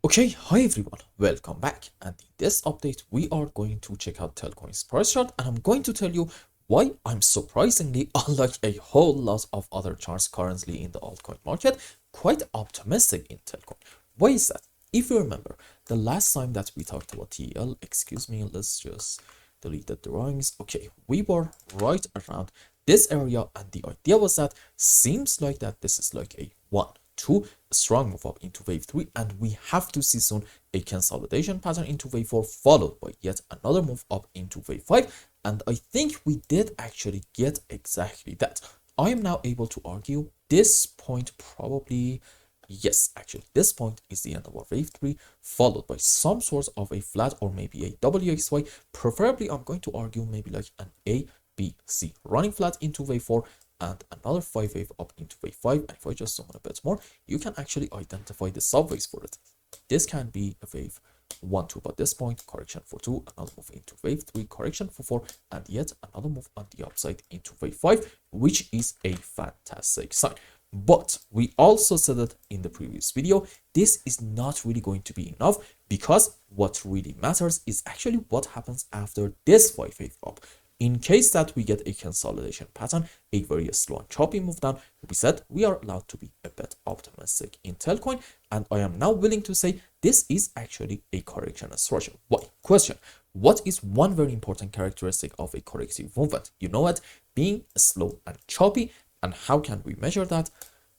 Okay, hi everyone, welcome back, and in this update we are going to check out Telcoin's price chart, and I'm going to tell you why I'm surprisingly, unlike a whole lot of other charts currently in the altcoin market, quite optimistic in Telcoin. Why is that? If you remember, the last time that we talked about TEL, excuse me, let's just delete the drawings. Okay, we were right around this area, and the idea was that seems like that this is like a 1-2 strong move up into wave 3, and we have to see soon a consolidation pattern into wave 4 followed by yet another move up into wave 5, and I think we did actually get exactly that. I am now able to argue this point probably, yes, actually this point is the end of our wave 3 followed by some sort of a flat or maybe a WXY. Preferably I'm going to argue maybe like an ABC running flat into wave 4 and another 5 wave up into wave 5. And if I just zoom in a bit more, you can actually identify the subways for it. This can be a wave 1, 2, but this point, correction for 2, another move into wave 3, correction for 4, and yet another move on the upside into wave 5, which is a fantastic sign. But we also said that in the previous video, this is not really going to be enough, because what really matters is actually what happens after this 5 wave up. In case that we get a consolidation pattern, a very slow and choppy move down, we said we are allowed to be a bit optimistic in Telcoin, and I am now willing to say this is actually a correction structure. Why? Question: what is one very important characteristic of a corrective movement? You know it, being slow and choppy. And how can we measure that?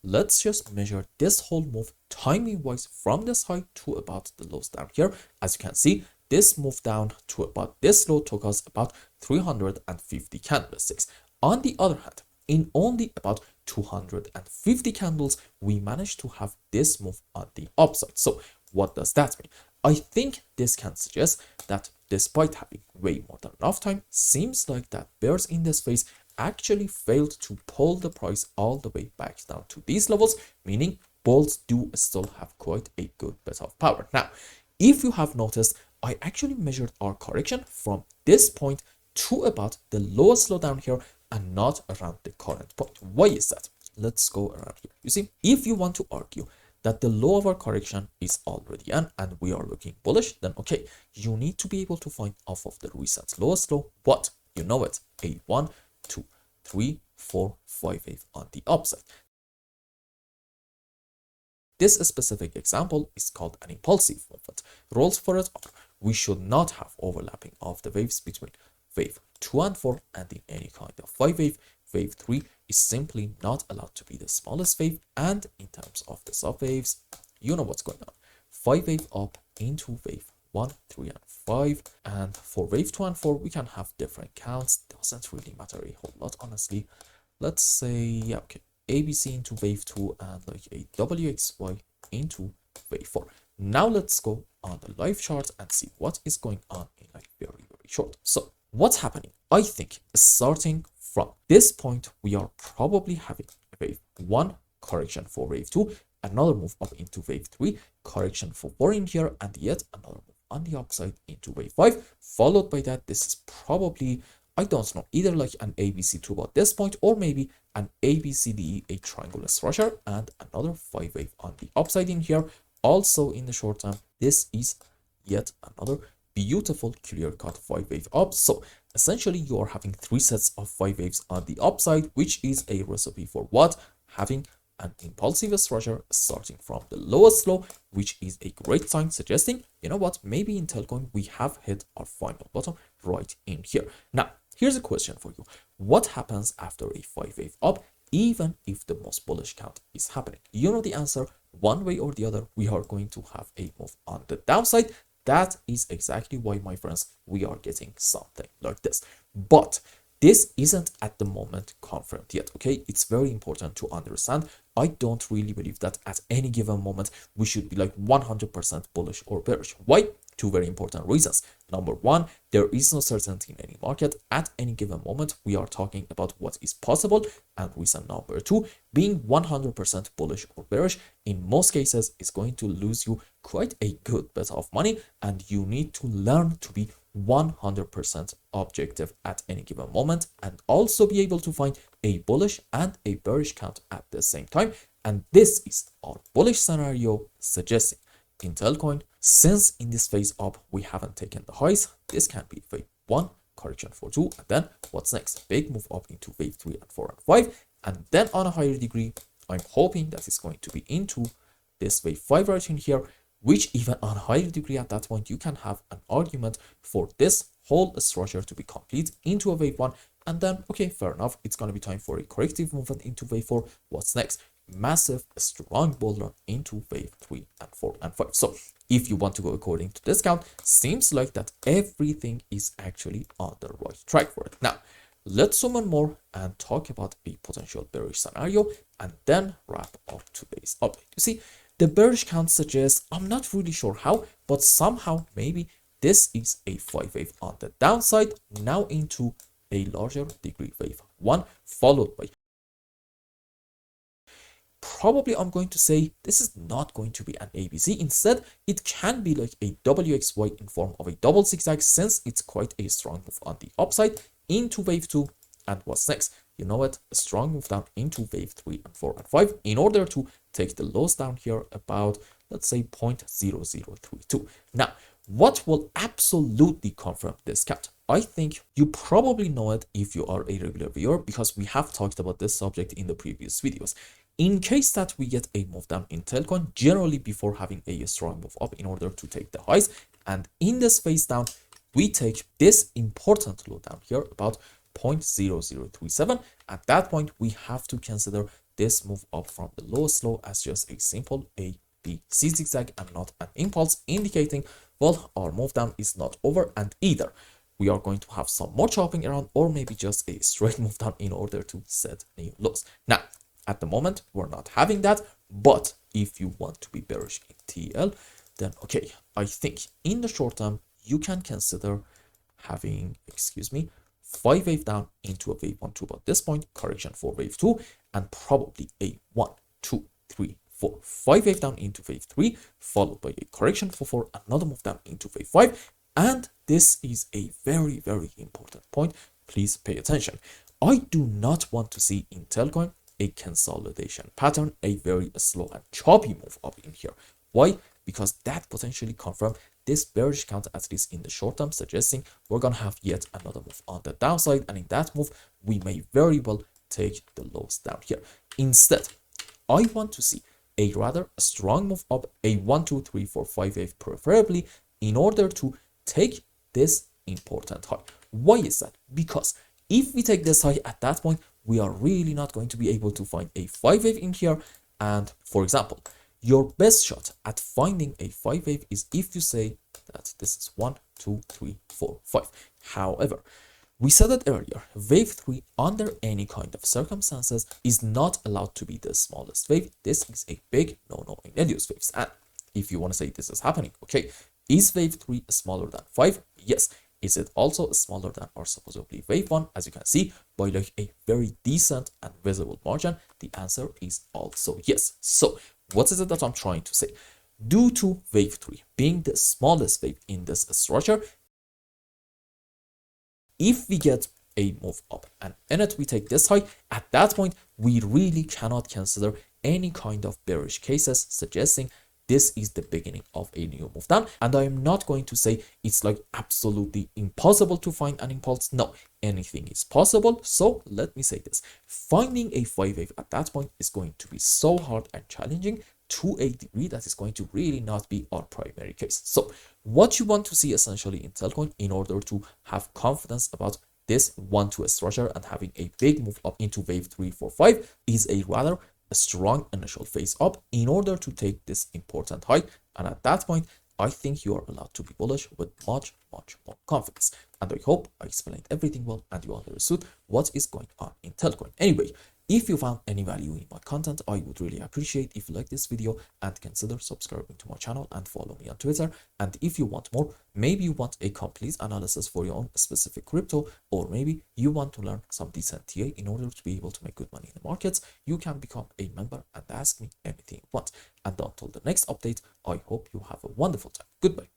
Let's just measure this whole move timing wise from this high to about the lows down here. As you can see, this move down to about this low took us about 350 candlesticks. On the other hand, in only about 250 candles, we managed to have this move on the upside. So what does that mean? I think this can suggest that despite having way more than enough time, seems like that bears in this phase actually failed to pull the price all the way back down to these levels, meaning bulls do still have quite a good bit of power. Now, if you have noticed, I actually measured our correction from this point to about the lowest low down here and not around the current point. Why is that? Let's go around here. You see, if you want to argue that the low of our correction is already in and we are looking bullish, then okay, you need to be able to find off of the recent lowest low what? You know it, a 1, 2, 3, 4, 5 wave on the upside. This specific example is called an impulsive movement. Rules for it are we should not have overlapping of the waves between wave 2 and 4 and in any kind of 5 wave. Wave 3 is simply not allowed to be the smallest wave, and in terms of the sub waves, you know what's going on. 5 wave up into wave 1, 3, and 5, and for wave 2 and 4 we can have different counts. Doesn't really matter a whole lot, honestly. Let's say, yeah, okay, ABC into wave 2 and like a WXY into wave 4. Now let's go on the live chart and see what is going on in like very short. So what's happening? I think starting from this point, we are probably having wave 1, correction for wave 2, another move up into wave 3, correction for 4 in here, and yet another move on the upside into wave 5, followed by that. This is probably, I don't know, either like an ABC to about this point, or maybe an ABCDE, a triangular structure, and another 5 wave on the upside in here. Also in the short term, this is yet another beautiful clear-cut 5 wave up. So essentially you are having 3 sets of 5 waves on the upside, which is a recipe for what? Having an impulsive structure starting from the lowest low, which is a great sign suggesting, you know what, maybe in Telcoin we have hit our final bottom right in here. Now here's a question for you: what happens after a 5 wave up, even if the most bullish count is happening? You know the answer. One way or the other, we are going to have a move on the downside. That is exactly why, my friends, we are getting something like this. But this isn't at the moment confirmed yet, okay? It's very important to understand. I don't really believe that at any given moment we should be like 100% bullish or bearish. Why? Two very important reasons. Number one, there is no certainty in any market. At any given moment, we are talking about what is possible. And reason number two, being 100% bullish or bearish in most cases is going to lose you quite a good bit of money, and you need to learn to be 100% objective at any given moment and also be able to find a bullish and a bearish count at the same time. And this is our bullish scenario suggesting in Telcoin, since in this phase up we haven't taken the highs, this can be wave 1, correction for 2, and then what's next? Big move up into wave 3 and 4 and 5, and then on a higher degree, I'm hoping that it's going to be into this wave 5 right in here, which even on a higher degree at that point, you can have an argument for this whole structure to be complete into a wave 1, and then, okay, fair enough, it's going to be time for a corrective movement into wave 4. What's next? Massive, strong bull run into wave 3 and 4 and 5. So if you want to go according to this count, seems like that everything is actually on the right track for it. Now, let's zoom in more and talk about a potential bearish scenario and then wrap up today's update. You see, the bearish count suggests, I'm not really sure how, but somehow maybe this is a 5 wave on the downside, now into a larger degree wave 1, followed by, probably I'm going to say this is not going to be an ABC. Instead, it can be like a WXY in form of a double zigzag, since it's quite a strong move on the upside into wave 2. And what's next? You know what? A strong move down into wave 3 and 4 and 5 in order to take the lows down here about, let's say, 0.0032. Now, what will absolutely confirm this count? I think you probably know it if you are a regular viewer, because we have talked about this subject in the previous videos. In case that we get a move down in Telcoin, generally before having a strong move up in order to take the highs, and in this phase down, we take this important low down here about 0.0037. At that point, we have to consider this move up from the lowest low as just a simple A, B, C zigzag and not an impulse, indicating, well, our move down is not over, and either we are going to have some more chopping around or maybe just a straight move down in order to set new lows. Now, at the moment, we're not having that, but if you want to be bearish in TL, then okay, I think in the short term, you can consider having, 5 wave down into a wave 1, 2, but at this point, correction for wave 2, and probably a 1, 2, 3, 4, 5 wave down into wave 3, followed by a correction for 4, another move down into wave 5, and this is a very, very important point. Please pay attention. I do not want to see in Telcoin a consolidation pattern, a very slow and choppy move up in here. Why? Because that potentially confirms this bearish count, at least in the short term, suggesting we're going to have yet another move on the downside, and in that move, we may very well take the lows down here. Instead, I want to see a rather strong move up, a 1, 2, 3, 4, 5 wave preferably, in order to take this important high. Why is that? Because if we take this high at that point, we are really not going to be able to find a 5 wave in here. And for example, your best shot at finding a 5 wave is if you say that this is 1, 2, 3, 4, 5. However, we said it earlier, wave 3 under any kind of circumstances is not allowed to be the smallest wave. This is a big no-no in Elios waves. And if you want to say this is happening, okay, is wave 3 smaller than 5? Yes. Is it also smaller than our supposedly wave 1? As you can see, by like a very decent and visible margin, the answer is also yes. So what is it that I'm trying to say? Due to wave 3 being the smallest wave in this structure, if we get a move up and in it we take this high, at that point, we really cannot consider any kind of bearish cases, suggesting this is the beginning of a new move down. And I am not going to say it's like absolutely impossible to find an impulse. No, anything is possible. So let me say this. Finding a 5 wave at that point is going to be so hard and challenging to a degree that is going to really not be our primary case. So what you want to see essentially in Telcoin in order to have confidence about this 1-2 structure and having a big move up into wave 3, 4, 5 is a rather a strong initial phase up in order to take this important high. And at that point, I think you are allowed to be bullish with much, much more confidence. And I hope I explained everything well and you understood what is going on in Telcoin. Anyway, if you found any value in my content, I would really appreciate if you like this video and consider subscribing to my channel and follow me on Twitter. And if you want more, maybe you want a complete analysis for your own specific crypto, or maybe you want to learn some decent TA in order to be able to make good money in the markets, you can become a member and ask me anything you want. And until the next update, I hope you have a wonderful time. Goodbye.